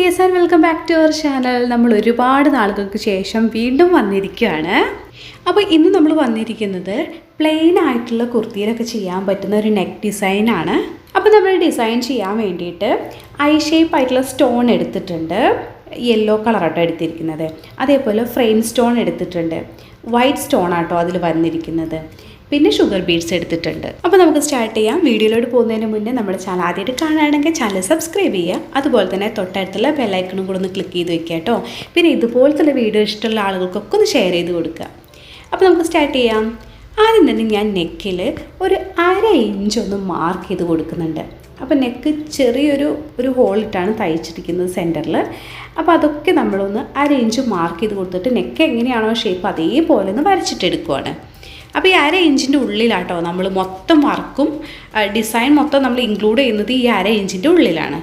കുട്ടീസ് and welcome back to our channel. നമ്മൾ ഒരുപാട് നാളുകൾക്ക് ശേഷം വീണ്ടും വന്നിരിക്കുകയാണ്. അപ്പോൾ ഇന്ന് നമ്മൾ വന്നിരിക്കുന്നത് പ്ലെയിൻ ആയിട്ടുള്ള കുർത്തിയിലൊക്കെ ചെയ്യാൻ പറ്റുന്ന ഒരു നെക്ക് ഡിസൈനാണ്. അപ്പോൾ നമ്മൾ ഡിസൈൻ ചെയ്യാൻ വേണ്ടിയിട്ട് ഐ ഷേപ്പ് ആയിട്ടുള്ള സ്റ്റോൺ എടുത്തിട്ടുണ്ട്. യെല്ലോ കളറാട്ടോ എടുത്തിരിക്കുന്നത്. അതേപോലെ ഫ്രെയിം സ്റ്റോൺ എടുത്തിട്ടുണ്ട്. വൈറ്റ് സ്റ്റോൺ ആട്ടോ അതിൽ വന്നിരിക്കുന്നത്. പിന്നെ ഷുഗർ ബീഡ്സ് എടുത്തിട്ടുണ്ട്. അപ്പോൾ നമുക്ക് സ്റ്റാർട്ട് ചെയ്യാം. വീഡിയോയിലോട്ട് പോകുന്നതിന് മുന്നേ നമ്മുടെ ചാനൽ ആദ്യമായിട്ട് കാണുകയാണെങ്കിൽ ചാനൽ സബ്സ്ക്രൈബ് ചെയ്യുക. അതുപോലെ തന്നെ തൊട്ടടുത്തുള്ള ബെല്ലൈക്കണും കൂടെ ഒന്ന് ക്ലിക്ക് ചെയ്ത് വെക്കുക കേട്ടോ. പിന്നെ ഇതുപോലത്തെ വീഡിയോ ഇഷ്ടമുള്ള ആളുകൾക്കൊക്കെ ഒന്ന് ഷെയർ ചെയ്ത് കൊടുക്കുക. അപ്പോൾ നമുക്ക് സ്റ്റാർട്ട് ചെയ്യാം. ആദ്യം തന്നെ ഞാൻ നെക്കിൽ ഒരു 1/2 ഇഞ്ച് ഒന്ന് മാർക്ക് ചെയ്ത് കൊടുക്കുന്നുണ്ട്. അപ്പോൾ നെക്ക് ചെറിയൊരു ഹോളിട്ടാണ് തയ്ച്ചിരിക്കുന്നത് സെൻറ്ററിൽ. അപ്പോൾ അതൊക്കെ നമ്മളൊന്ന് 1/2 ഇഞ്ച് മാർക്ക് ചെയ്ത് കൊടുത്തിട്ട് നെക്ക് എങ്ങനെയാണോ ഷേപ്പ് അതേപോലെ ഒന്ന് വരച്ചിട്ടെടുക്കുവാണ്. അപ്പോൾ ഈ 1/2 ഇഞ്ചിൻ്റെ ഉള്ളിലാട്ടോ നമ്മൾ മൊത്തം വർക്കും ഡിസൈൻ മൊത്തം നമ്മൾ ഇൻക്ലൂഡ് ചെയ്യുന്നത് ഈ 1/2 ഇഞ്ചിൻ്റെ ഉള്ളിലാണ്.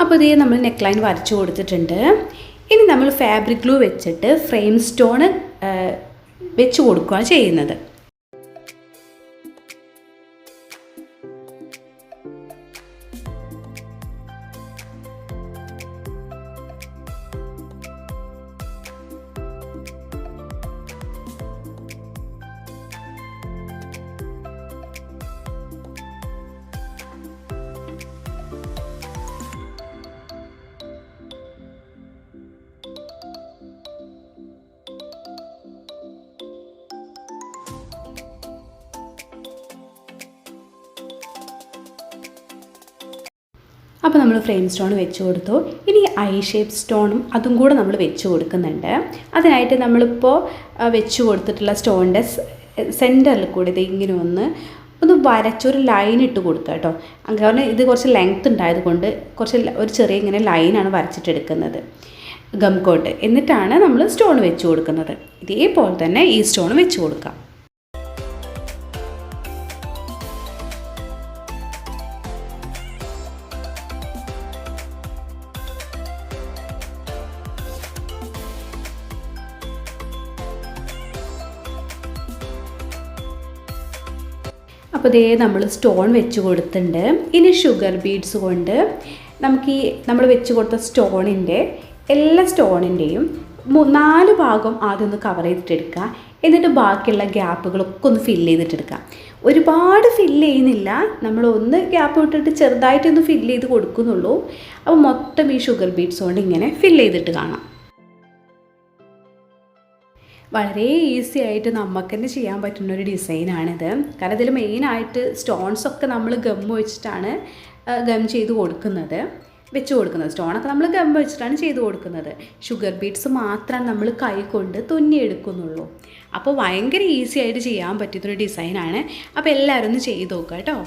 അപ്പോൾ ഇതേ നമ്മൾ നെക്ക് ലൈൻ വരച്ചു കൊടുത്തിട്ടുണ്ട്. ഇനി നമ്മൾ ഫാബ്രിക് ഗ്ലൂ വെച്ചിട്ട് ഫ്രെയിം സ്റ്റോണ് വെച്ച് കൊടുക്കുകയാണ് ചെയ്യുന്നത്. അപ്പോൾ നമ്മൾ ഫ്രെയിം സ്റ്റോൺ വെച്ച് കൊടുത്തു. ഇനി ഐ ഷേപ്പ് സ്റ്റോണും അതും കൂടെ നമ്മൾ വെച്ച് കൊടുക്കുന്നുണ്ട്. അതിനായിട്ട് നമ്മളിപ്പോൾ വെച്ച് കൊടുത്തിട്ടുള്ള സ്റ്റോണിൻ്റെ സെൻറ്ററിൽ കൂടി ഇത് ഇങ്ങനെ ഒന്ന് വരച്ചൊരു ലൈൻ ഇട്ട് കൊടുക്കുക കേട്ടോ. കാരണം ഇത് കുറച്ച് ലെങ്ത് ഉണ്ടായത് കൊണ്ട് ഒരു ചെറിയ ഇങ്ങനെ ലൈനാണ് വരച്ചിട്ടെടുക്കുന്നത് ഗം കോട്ട്. എന്നിട്ടാണ് നമ്മൾ സ്റ്റോൺ വെച്ച് കൊടുക്കുന്നത്. ഇതേപോലെ തന്നെ ഈ സ്റ്റോൺ വെച്ച് കൊടുക്കാം. അപ്പോൾ ഇതേ നമ്മൾ സ്റ്റോൺ വെച്ച് കൊടുത്തിട്ടുണ്ട്. ഇനി ഷുഗർ ബീഡ്സ് കൊണ്ട് നമുക്ക് ഈ നമ്മൾ വെച്ച് കൊടുത്ത സ്റ്റോണിൻ്റെ എല്ലാ സ്റ്റോണിൻ്റെയും 4 ഭാഗം ആദ്യം ഒന്ന് കവർ ചെയ്തിട്ടെടുക്കുക. എന്നിട്ട് ബാക്കിയുള്ള ഗ്യാപ്പുകളൊക്കെ ഒന്ന് ഫില്ല് ചെയ്തിട്ടെടുക്കുക. ഒരുപാട് ഫില്ല് ചെയ്യുന്നില്ല, നമ്മൾ ഒന്ന് ഗ്യാപ്പ് വിട്ടിട്ട് ചെറുതായിട്ടൊന്ന് ഫില്ല് ചെയ്ത് കൊടുക്കുന്നുള്ളൂ. അപ്പോൾ മൊത്തം ഈ ഷുഗർ ബീഡ്സ് കൊണ്ട് ഇങ്ങനെ ഫില്ല് ചെയ്തിട്ട് കാണാം. വളരെ ഈസി ആയിട്ട് നമുക്ക് തന്നെ ചെയ്യാൻ പറ്റുന്നൊരു ഡിസൈനാണിത്. കാരണം ഇതിൽ മെയിനായിട്ട് സ്റ്റോൺസൊക്കെ നമ്മൾ ഗം വെച്ചിട്ടാണ് ഗം ചെയ്ത് കൊടുക്കുന്നത്, വെച്ച് കൊടുക്കുന്നത്. സ്റ്റോണൊക്കെ നമ്മൾ ഗം വെച്ചിട്ടാണ് ചെയ്ത് കൊടുക്കുന്നത്. ഷുഗർ ബീഡ്സ് മാത്രമാണ് നമ്മൾ കൈ കൊണ്ട് തുന്നിയെടുക്കുന്നുള്ളൂ. അപ്പോൾ ഭയങ്കര ഈസി ആയിട്ട് ചെയ്യാൻ പറ്റുന്നൊരു ഡിസൈനാണ്. അപ്പോൾ എല്ലാവരും ഒന്ന് ചെയ്ത് നോക്കുക കേട്ടോ.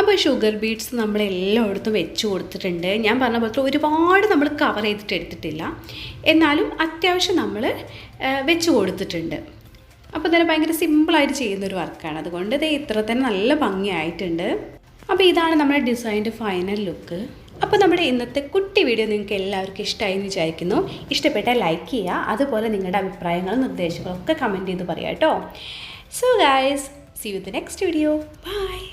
അപ്പോൾ ഷുഗർ ബീഡ്സ് നമ്മൾ എല്ലായിടത്തും വെച്ച് കൊടുത്തിട്ടുണ്ട്. ഞാൻ പറഞ്ഞ പോലെ ഒരുപാട് നമ്മൾ കവർ ചെയ്തിട്ട് എടുത്തിട്ടില്ല, എന്നാലും അത്യാവശ്യം നമ്മൾ വെച്ച് കൊടുത്തിട്ടുണ്ട്. അപ്പോൾ തന്നെ ഭയങ്കര സിമ്പിളായിട്ട് ചെയ്യുന്നൊരു വർക്കാണ്. അതുകൊണ്ട് ഇത് ഇത്ര തന്നെ നല്ല ഭംഗിയായിട്ടുണ്ട്. അപ്പോൾ ഇതാണ് നമ്മുടെ ഡിസൈൻ്റെ ഫൈനൽ ലുക്ക്. അപ്പോൾ നമ്മുടെ ഇന്നത്തെ കുട്ടി വീഡിയോ നിങ്ങൾക്ക് എല്ലാവർക്കും ഇഷ്ടമായി എന്ന് വിചാരിക്കുന്നു. ഇഷ്ടപ്പെട്ടാൽ ലൈക്ക് ചെയ്യുക, അതുപോലെ നിങ്ങളുടെ അഭിപ്രായങ്ങളും നിർദ്ദേശങ്ങളും ഒക്കെ കമൻറ്റ് ചെയ്ത് പറയാം കേട്ടോ. So guys, see you in the next video. Bye.